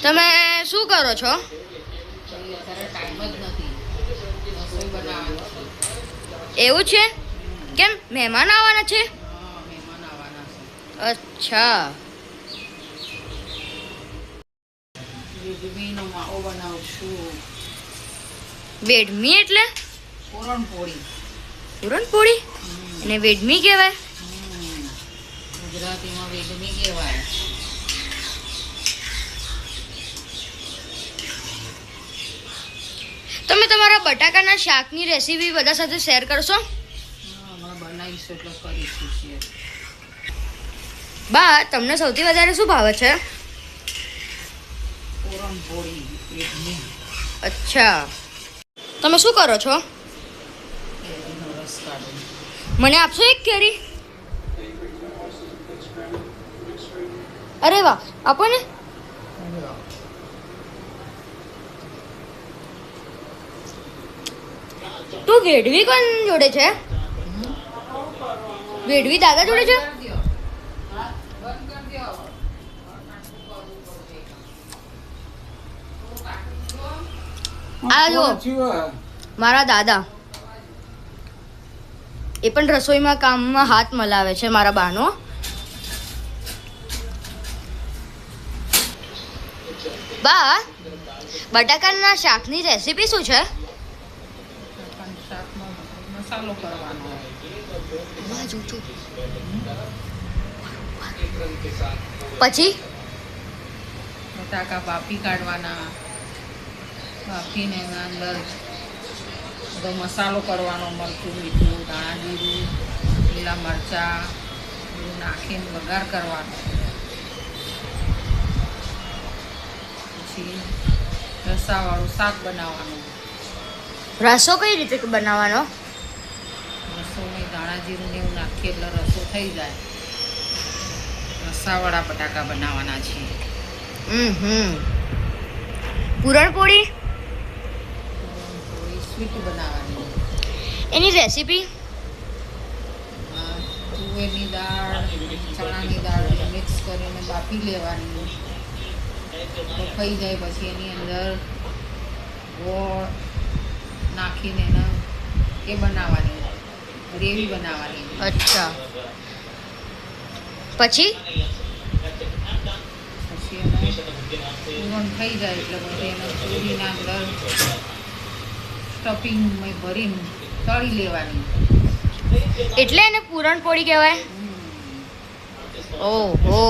તમે શું કરો છો? એવું છે? કેમ મહેમાન આવવાના છે? અચ્છા. વેડમી એટલે? પૂરણપોળી. એને વેડમી કહેવાય? ગુજરાતીમાં વેડમી કહેવાય. તમે તમારા બટાકાના શાકની રેસીપી બધા સાથે શેર કરશો? બનાવીશું એટલે કરીશું શેર. બા, તમને સૌથી વધારે શું ભાવે છે? પૂરણપોળી, વેડમી. અચ્છા. તમે શું કરો છો? કેરીનો રસ કાઢું. મને આપશો એક કેરી? અરે વાહ, આપો ને. તું વેડવી કોણ જોડે છે? વેડવી દાદા જોડે છે? આ જો મારા દાદા, એ પણ રસોઈમાં કામમાં હાથ મલાવે છે મારા બાનો. બા, બટાકાના શાકની રેસીપી શું છે? મસાલો કરવાનો. પછી બટાકા બાફી કાઢવાના. બાફીને એના અંદર બધો મસાલો કરવાનો, મરચું, મીઠું, ધાણા જીરું, લીલા મરચાં બધું નાખીને વઘાર કરવાનો. પછી રસાવાળું શાક બનાવવાનું. રસો કઈ રીતે બનાવવાનો? રસોને ધાણા જીરું ને એવું નાખીએ એટલે રસો થઈ જાય. રસાવાળા બટાકા બનાવવાના છે. પૂરણપોળી સ્વીટ બનાવવાની. એની રેસીપી? તુવેરની દાળ, ચણાની દાળ મિક્સ કરીને બાફી લેવાની. બફાઈ જાય પછી એની અંદર ગોળ નાખીને એને એ બનાવવાની, ગ્રેવી બનાવવાની. અચ્છા. પછી પછી એને પૂરણ થઈ જાય એટલે પછી એને પૂરીના અંદર સ્ટફિંગ ભરીને તળી લેવાની. એટલે એને પૂરણપોળી કહેવાય? ઓહો.